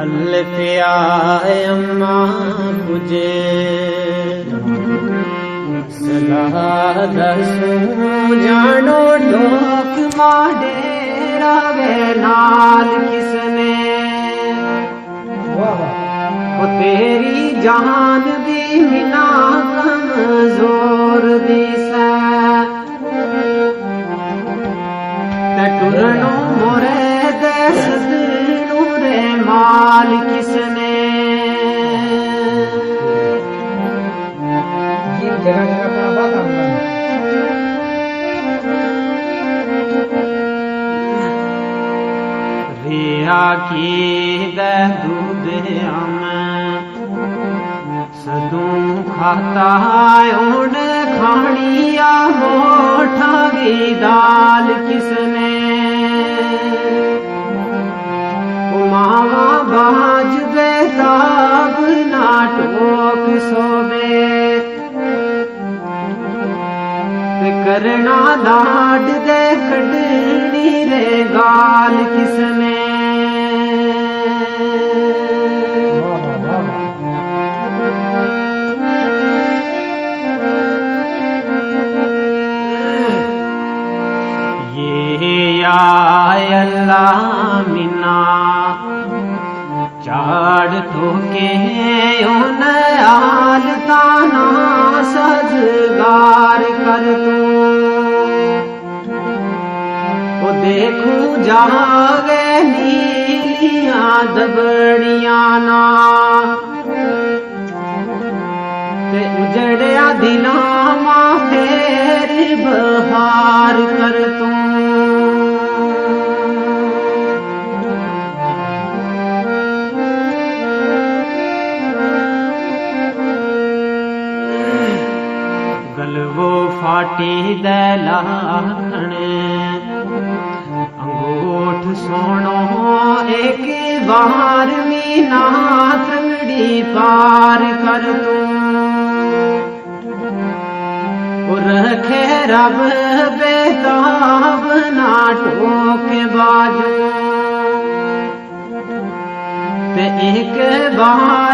अल्फिया अम्मा बुझे सदा दसूं जानो डोक माडे रावे नाल किसने वो तेरी जान दी मिना कमजोर दी से ते टुरनो मोरे दे सदनू रे माल किसने रिया की दे दूध हम सदूं खाता उन खानिया मोठा की दाल किसने मावा बाज बेताब ना टोक सोबे करना लाड दे कटनी रे गाल किसने ये या अल्लाह मिना चाड़ ठोके उन आल ताना सजगार कर तू वो देखूं जागे नीलियां दबड़ियां ना ते उजड़िया दिना मां फेर बहार कर तू गलवो फाटी दे लाखण अंगूठ सोनो एक बार मीना तंगड़ी पार कर तू रखे रब बेताब ना टोके बाजू ते एक बार